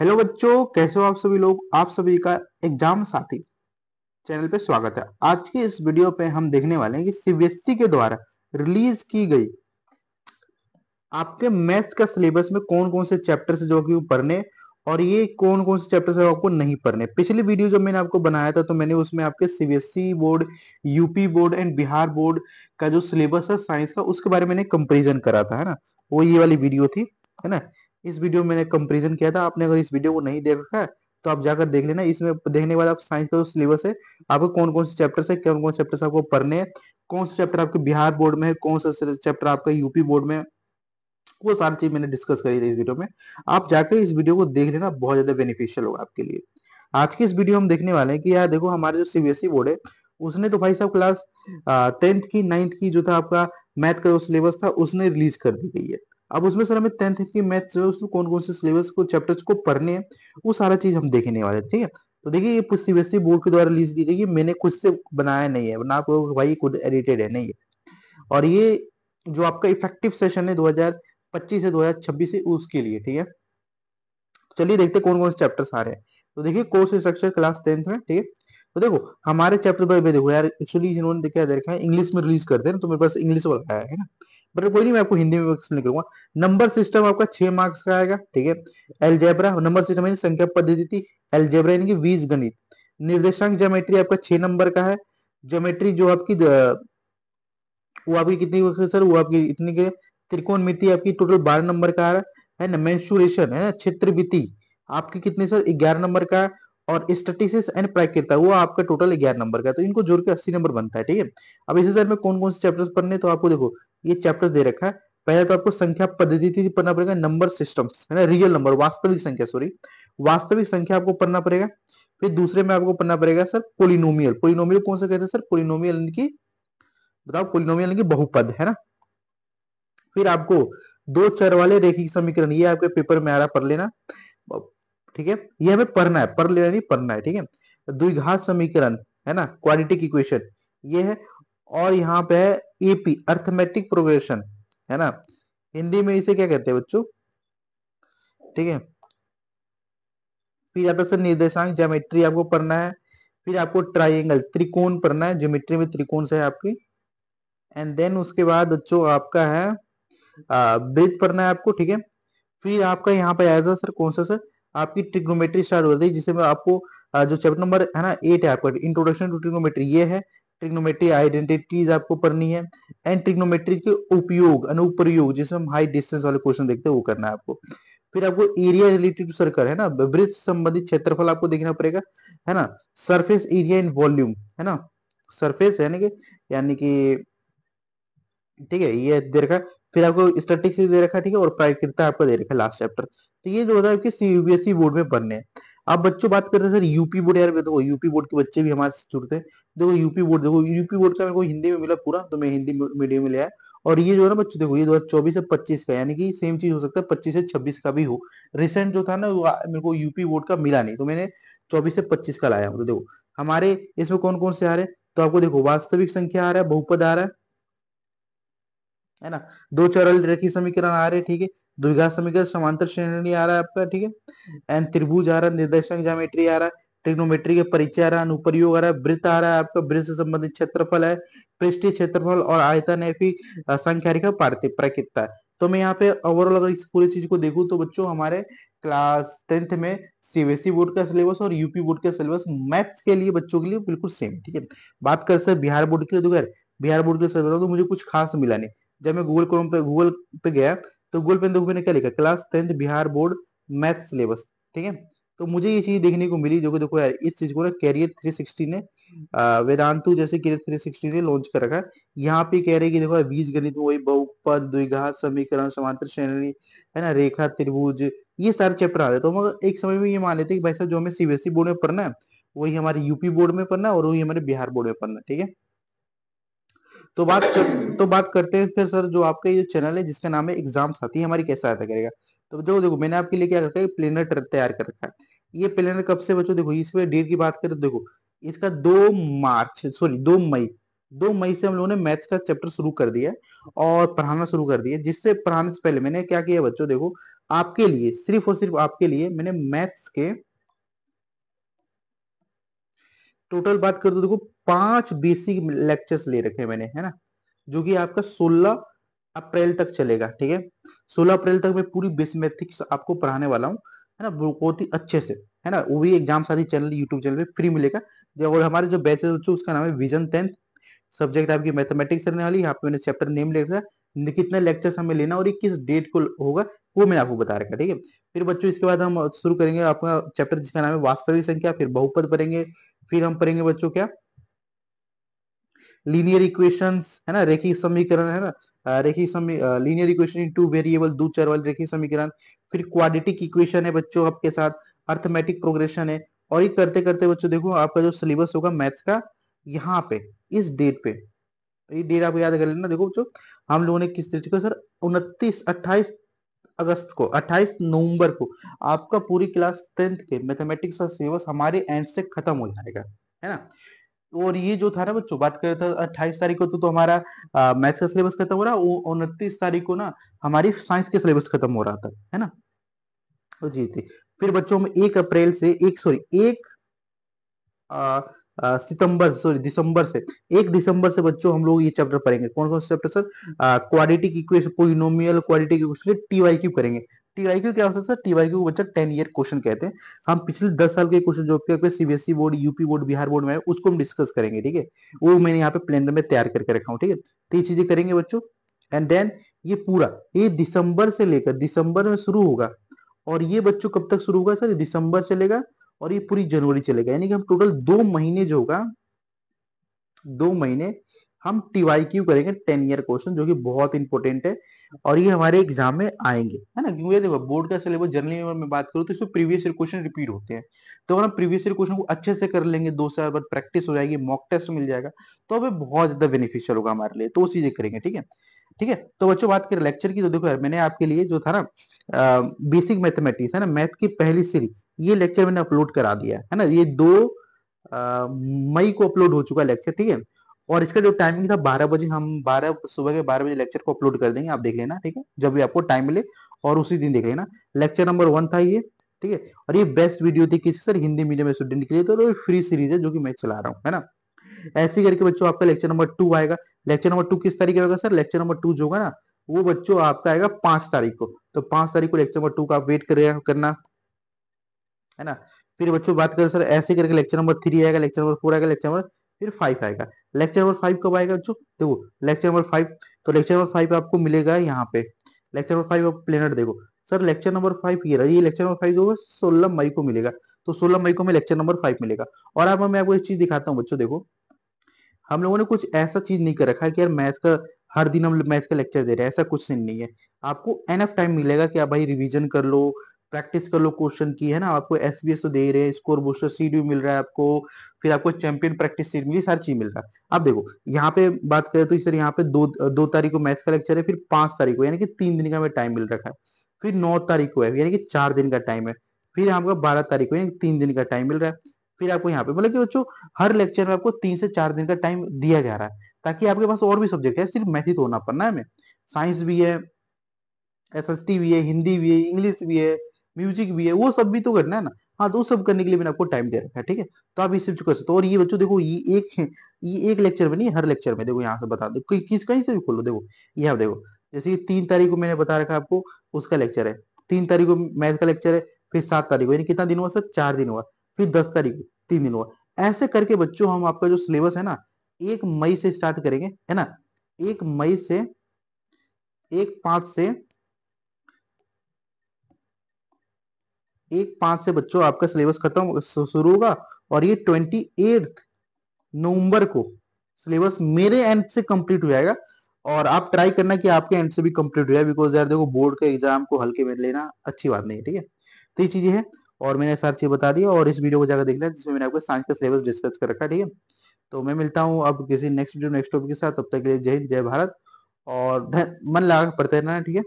Hello बच्चों, कैसे हो आप सभी लोग। आप सभी का एग्जाम साथी चैनल पे स्वागत है। आज की इस वीडियो पे हम देखने वाले हैं कि सीबीएसई के द्वारा रिलीज की गई आपके मैथ्स का सिलेबस में कौन कौन से चैप्टर्स जो कि पढ़ने और ये कौन कौन से चैप्टर्स है आपको नहीं पढ़ने। पिछली वीडियो जब मैंने आपको बनाया था तो मैंने उसमें आपके CBSE board, UP board and Bihar board का जो सिलेबस है साइंस का, उसके बारे में मैंने कंपेरिजन करा था, है ना। वो ये वाली वीडियो थी, है ना। इस वीडियो में मैंने कंपेरिजन किया था। आपने अगर इस वीडियो को नहीं देख रखा है तो आप जाकर देख लेना। इसमें देखने के बाद आप साइंस का जो सिलेबस है, आपको कौन कौन से चैप्टर्स है, कौन कौन से चैप्टर्स आपको पढ़ने हैं, कौन सा चैप्टर आपके बिहार बोर्ड में है, कौन सा चैप्टर आपका यूपी बोर्ड में है, वो सारी चीज मैंने डिस्कस करी थी इस वीडियो में। आप जाकर इस वीडियो को देख लेना, बहुत ज्यादा बेनिफिशियल होगा आपके लिए। आज की इस वीडियो हम देखने वाले हैं कि यार देखो, हमारे जो सीबीएसई बोर्ड है उसने तो भाई साहब क्लास 10th की 9th की जो था आपका मैथ का जो सिलेबस था उसने रिलीज कर दी गई है। अब उसमें सर हमें 10th की मैथ जो है उसमें कौन कौन से सिलेबस को चैप्टर्स को पढ़ने हैं, वो सारा चीज हम देखने वाले हैं, ठीक है। तो देखिए, ये सीबीएसई बोर्ड के द्वारा रिलीज की गई है, मैंने खुद से बनाया नहीं है ना, आपको भाई खुद एडिटेड है नहीं है। और ये जो आपका इफेक्टिव सेशन है 2025 से 2026 से उसके लिए, ठीक है। चलिए देखते हैं कौन कौन से चैप्टर्स आ रहे हैं। तो देखिए, कोर्स स्ट्रक्चर क्लास 10th में, ठीक है। तो देखो, हमारे चैप्टर पर देखो यार, एक्चुअली इन्होंने क्या दे रखा है, इंग्लिश में रिलीज करते हैं ना, तो मेरे पास इंग्लिश वाला आया है ना। बट कोई नहीं, मैं आपको हिंदी में एक्सप्लेन करूंगा। नंबर सिस्टम आपका 6 मार्क्स का आएगा, ठीक है। एलजेब्रा, नंबर सिस्टम यानी संख्या पद्धति थी। एलजेब्रा यानी कि बीज गणित। निर्देशांक ज्योमेट्री आपका 6 नंबर का है। ज्योमेट्री जो आपकी वो आपकी कितनी होगी सर, वो आपकी इतनी के त्रिकोणमिति आपकी टोटल 12 नंबर का है ना। मेंसुरेशन है ना, क्षेत्रविति आपकी कितनी सर, 11 नंबर का है। और स्टैटिस्टिक्स एंड प्राकृतिक वो आपका टोटल 11 नंबर का है, तो इनको जोड़ के 80 नंबर बनता है, ठीक है। अब इसी सर में कौन कौन से चैप्टर्स पढ़ने, तो आपको देखो ये चैप्टर्स दे रखा है। पहले तो आपको संख्या पद्धति थी पढ़ना पड़ेगा, नंबर सिस्टम्स है ना, रियल नंबर वास्तविक संख्या, सॉरी वास्तविक संख्या आपको पढ़ना पड़ेगा। फिर दूसरे में आपको पढ़ना पड़ेगा सर पोलिनोमियल। पोलिनोमियल कौन सा कहते हैं सर, पोलिनोमियल की बताओ, पोलिनोमियल की बहुपद, है ना। फिर आपको दो चर वाले रेखिक समीकरण, ये आपके पेपर में आ रहा, पढ़ लेना, ठीक है। ये हमें पढ़ना है, पढ़ लेना नहीं पढ़ना है, ठीक है। द्विघात समीकरण है ना, क्वाड्रेटिक इक्वेशन ये है। और यहाँ पे है एपी, अर्थमेटिक प्रोग्रेशन, है ना। हिंदी में इसे क्या कहते हैं बच्चों, ठीक है। फिर आता है सर निर्देशांक ज्योमेट्री आपको पढ़ना है। फिर आपको ट्राइंगल त्रिकोण पढ़ना है, ज्योमेट्री में त्रिकोण से है आपकी। एंड देन उसके बाद बच्चों आपका है ब्रिज पढ़ना है आपको, ठीक है। फिर आपका यहाँ पे आया था सर कौन सा सर, आपकी ट्रिग्नोमेट्री स्टार्ट हो रही है, जिसमें आपको जो चैप्टर नंबर है ना 8 है आपका, इंट्रोडक्शन टू ट्रिग्नोमेट्री ये है। ट्रिग्नोमेट्री आइडेंटिटीज आपको पढ़नी है। एंड ट्रिग्नोमेट्री के उपयोग अनुप्रयोग, जिसमें हम हाई डिस्टेंस वाले क्वेश्चन देखते हैं, वो करना है आपको। फिर आपको एरिया रिलेटेड टू सर्कल है ना, वृत्त संबंधित क्षेत्रफल आपको देखना पड़ेगा, है ना। सरफेस एरिया इन वॉल्यूम, है ना। सरफेस यानी कि ठीक है, ये दे रखा है। फिर आपको स्टैटिक्स दे रखा है, ठीक है। और प्रायिकता आपको दे रखा है लास्ट चैप्टर। तो ये जो होता है आपके सीबीएसई बोर्ड में पढ़ने हैं। अब बच्चों बात करते हैं सर यूपी बोर्ड, यार देखो यूपी बोर्ड के बच्चे भी हमारे से जुड़ते हैं। देखो यूपी बोर्ड, देखो यूपी बोर्ड का मेरे को हिंदी में मिला पूरा, तो मैं हिंदी मीडियम में लिया है। और ये जो है ना बच्चों, देखो ये 2024 से 25 का, यानी कि सेम चीज हो सकता है 25 से 26 का भी हो। रिसेंट जो था ना वो मेरे को यूपी बोर्ड का मिला नहीं, तो मैंने 24 से 25 का लाया हूँ। तो देखो हमारे इसमें कौन कौन से आ रहे हैं, तो आपको देखो वास्तविक संख्या आ रहा है, बहुपद आ रहा है ना। दो चरल रेखीय समीकरण आ रहे हैं, ठीक है। द्विघात समीकरण, समांतर श्रेणी आ रहा है आपका, ठीक है। एंड त्रिभुज आ रहा है, निर्देशांक ज्योमेट्री आ रहा है, ट्रिग्नोमेट्री के परिचय आ रहा है, अनुप्रयोग आ रहा है, वृत्त आ रहा है आपका, वृत्त से संबंधित क्षेत्रफल है, पृष्ठीय क्षेत्रफल और आयतन है, फिर संख्या रेखा प्राकृतता है। तो मैं यहाँ पे ओवरऑल अगर इस पूरी चीज को देखूं तो बच्चों हमारे क्लास 10th में सीबीएसई बोर्ड का सिलेबस और यूपी बोर्ड का सिलेबस मैथ्स के लिए बच्चों के लिए बिल्कुल सेम, ठीक है। बात कर सर बिहार बोर्ड के लिए, तो यार बिहार बोर्ड के सिलेबस तो मुझे कुछ खास मिला नहीं। जब मैं गूगल पे गया तो गूगल पे देखो मैंने क्या लिखा, class 10th Bihar board math syllabus, ठीक है। तो मुझे ये चीज देखने को मिली, जो कि देखो यार इस चीज को ना कैरियर 360 ने वेदांतु जैसे कैरियर 360 ने लॉन्च कर रखा है। यहाँ पे कह रहे हैं कि देखो बीज गणित में वही बहुपद, द्विघात समीकरण, समांतर श्रेणी, है ना, रेखा त्रिभुज, ये सारे चैप्टर आ रहे हैं। तो मगर एक समय में ये मान लेते कि भाई साहब जो हमें सीबीएसई बोर्ड में पढ़ना है वही हमारे यूपी बोर्ड में पढ़ना है और वही हमारे बिहार बोर्ड में पढ़ना है, ठीक है। तो बात करते हैं फिर सर, जो आपका ये चैनल है जिसका नाम है एग्जाम साथी, हमारी कैसे सहायता करेगा। तो जो देखो मैंने आपके लिए क्या रखा है, प्लेनर तैयार कर रखा है। ये प्लेनर कब से बच्चों, देखो इसमें डेट की बात करें तो देखो इसका 2 मार्च, सॉरी 2 मई, 2 मई से हम लोगों ने मैथ्स का चैप्टर शुरू कर दिया है और पढ़ाना शुरू कर दिया। जिससे पढ़ाने से पहले मैंने क्या किया बच्चों, देखो आपके लिए, सिर्फ और सिर्फ आपके लिए मैंने मैथ्स के टोटल बात कर दो, देखो 5 बेसिक लेक्चर्स ले रखे हैं मैंने, है ना, जो कि आपका 16 अप्रैल तक चलेगा। ठीक है, 16 अप्रैल तक मैं पूरी बेसिक मैथमेटिक्स आपको पढ़ाने वाला हूँ, है ना, बहुत ही अच्छे से, है ना। वो भी एग्जाम साथी चैनल यूट्यूब चैनल पे फ्री मिलेगा। जो और हमारे जो बैच है बच्चों, उसका नाम है विजन 10। सब्जेक्ट आपकी मैथमेटिक्स रहने वाली है। यहाँ पे मैंने चैप्टर नेम लिखा है, कितने लेक्चर्स हमें लेना और ये किस डेट को होगा वो मैंने आपको बता रखा है। ठीक है, फिर बच्चों इसके बाद हम शुरू करेंगे आपका चैप्टर जिसका नाम है वास्तविक संख्या, फिर बहुपद पढ़ेंगे, फिर हम पढ़ेंगे बच्चों क्या, लीनियर इक्वेशंस, है ना, रेखीय समीकरण, है ना, रेखीय समी linear equation in two variable, दो चर वाले रेखीय समीकरण, फिर क्वाड्रेटिक इक्वेशन है बच्चों आपके साथ, अर्थमेटिक प्रोग्रेशन है। और ये करते करते बच्चों देखो आपका जो सिलेबस होगा मैथ्स का, यहाँ पे इस डेट पे, ये डेट आप याद कर लेना। देखो बच्चों, हम लोगों ने किस तरीके से सर 28 को 28 नवंबर को आपका पूरी क्लास 10th के मैथमेटिक्स का सिलेबस हमारे एंड से खत्म हो जाएगा, है ना। और ये जो था ना बच्चों, बात कर रहे थे 28 तारीख को तो हमारा मैथ्स का सिलेबस खत्म हो रहा, 29 तारीख को ना हमारी साइंस के सिलेबस खत्म हो रहा था, है ना। तो जी थी। फिर बच्चों में 1 अप्रैल से एक सितंबर, सॉरी दिसंबर से, 1 दिसंबर से बच्चों हम लोग ये चैप्टर पढ़ेंगे। कौन कौन से chapter sir? Quadratic equation, polynomial quadratic equation, TYQ करेंगे। टीवाईक्यू क्या होता है सर? टीवाईक्यू को बच्चा 10 ईयर क्वेश्चन कहते हैं। हम पिछले 10 साल के क्वेश्चन जो आपके CBSE board, UP board, Bihar board में है, उसको हम डिस्कस करेंगे। ठीक है, वो मैंने यहाँ पे प्लान में तैयार करके रखा हूँ। ठीक है, तो ये चीजें करेंगे बच्चों। एंड देन ये पूरा, ये दिसंबर से लेकर, दिसंबर में शुरू होगा और ये बच्चों कब तक शुरू होगा सर? दिसंबर चलेगा और ये पूरी जनवरी चलेगा। यानी कि हम टोटल 2 महीने जो होगा, 2 महीने हम टीवाईक्यू करेंगे 10 ईयर क्वेश्चन, जो कि बहुत इंपॉर्टेंट है और ये हमारे एग्जाम में आएंगे, है ना। क्योंकि देखो बोर्ड का सिलेबस जनरली अगर मैं बात करूँ तो इसमें प्रीवियस ईयर क्वेश्चन रिपीट होते हैं। तो अगर हम प्रीवियस ईयर क्वेश्चन को अच्छे से कर लेंगे, 2 साल बाद प्रैक्टिस हो जाएगी, मॉक टेस्ट मिल जाएगा, तो हमें बहुत ज्यादा बेनिफिशियल होगा हमारे लिए। तो वो चीजें करेंगे। ठीक है, ठीक है। तो बच्चों बात करें लेक्चर की, तो देखो यार मैंने आपके लिए जो था ना बेसिक मैथमेटिक्स, है ना, मैथ की पहली सीरीज, ये लेक्चर मैंने अपलोड करा दिया है ना। ये 2 मई को अपलोड हो चुका लेक्चर। ठीक है, और इसका जो टाइमिंग था 12 बजे, हम 12 सुबह के 12 बजे लेक्चर को अपलोड कर देंगे, आप देख लेना। ठीक है, जब भी आपको टाइम मिले और उसी दिन देख लेना। लेक्चर नंबर 1 था ये। ठीक है, और ये बेस्ट वीडियो थी किसी सर हिंदी मीडियम स्टूडेंट के लिए, तो फ्री सीरीज है जो कि मैं चला रहा हूँ, है ना। ऐसे करके बच्चों आपका लेक्चर नंबर 2 आएगा। लेक्चर नंबर 2 किस तारीख होगा सर? लेक्चर नंबर 2 जो होगा ना, वो बच्चों आपका आएगा 5 तारीख को। तो 5 तारीख को लेक्चर नंबर 2 का आप वेट करना, है ना। फिर बच्चों बात करें सर, ऐसे करके लेक्चर नंबर 3 आएगा, लेक्चर नंबर 4 आएगा, लेक्चर नंबर फिर 5 आएगा। लेक्चर नंबर 5 कब आएगा बच्चों? देखो लेक्चर नंबर 5, तो लेक्चर नंबर 5 आपको मिलेगा यहाँ पे। लेक्चर नंबर 5 आप प्लेनर देखो सर, लेक्चर नंबर 5 ये रहा, ये लेक्चर नंबर 5 होगा 16 मई को मिलेगा। तो 16 मई को हमें लेक्चर नंबर 5 मिलेगा। और अब मैं आपको एक चीज दिखाता हूँ बच्चों, देखो हम लोगों ने कुछ ऐसा चीज नहीं कर रखा है कि यार मैथ्स का हर दिन हम मैथ्स का लेक्चर दे रहे हैं, ऐसा कुछ सीन नहीं है। आपको एनफ टाइम मिलेगा कि आप भाई रिवीजन कर लो, प्रैक्टिस कर लो क्वेश्चन की, है ना। आपको एसबीएस तो दे रहे हैं, स्कोर बूस्टर सीट भी मिल रहा है आपको, फिर आपको चैंपियन प्रैक्टिस सीट मिली, सारी चीज मिल रहा है। अब देखो यहाँ पे बात करें तो सर यहाँ पे 2 तारीख को मैथ्स का लेक्चर है, फिर 5 तारीख को, यानी कि 3 दिन का हमें टाइम मिल रखा है। फिर 9 तारीख को है, यानी कि 4 दिन का टाइम है। फिर आपका 12 तारीख को, यानी कि 3 दिन का टाइम मिल रहा है। फिर आपको यहाँ पे मतलब कि बच्चों हर लेक्चर में आपको 3 से 4 दिन का टाइम दिया जा रहा है, ताकि आपके पास और भी सब्जेक्ट है, सिर्फ मैथ ही तो होना पड़ना है हमें। साइंस भी है, एसएसटी भी है, हिंदी भी है, इंग्लिश भी है, म्यूजिक भी है, वो सब भी तो करना है ना। हाँ, तो वो सब करने के लिए मैंने आपको टाइम दे रखा है। ठीक है, तो आप इससे कर सकते हो। और ये बच्चों देखो, ये एक लेक्चर में नहीं, हर लेक्चर में देखो, यहाँ से बता दो किस कहीं से भी खोलो, देखो ये आप देखो, जैसे कि 3 तारीख को मैंने बता रखा आपको उसका लेक्चर है, 3 तारीख को मैथ का लेक्चर है, फिर 7 तारीख को, यानी कितना दिन हुआ सर? 4 दिन हुआ। फिर 10 तारीख को 3 दिन हुआ। ऐसे करके बच्चों हम आपका जो सिलेबस है ना, 1 मई से स्टार्ट करेंगे, है ना। 1 मई से 1/5 से 1/5 से बच्चों आपका सिलेबस खत्म शुरू होगा, और ये 28 नवंबर को सिलेबस मेरे एंड से कंप्लीट हो जाएगा। और आप ट्राई करना कि आपके एंड से भी कंप्लीट हो जाए, बिकॉज यार देखो बोर्ड के एग्जाम को हल्के में लेना अच्छी बात नहीं है। ठीक है, तो ये चीजें हैं, और मैंने सारी चीज बता दी, और इस वीडियो को जाकर देख लें जिसमें मैंने आपको साइंस का सिलेबस डिस्कस कर रखा है। ठीक है, तो मैं मिलता हूँ अब किसी नेक्स्ट वीडियो नेक्स्ट टॉपिक के साथ, तब तक के लिए जय हिंद जय भारत, और मन लगा कर पढ़ते रहना। ठीक है।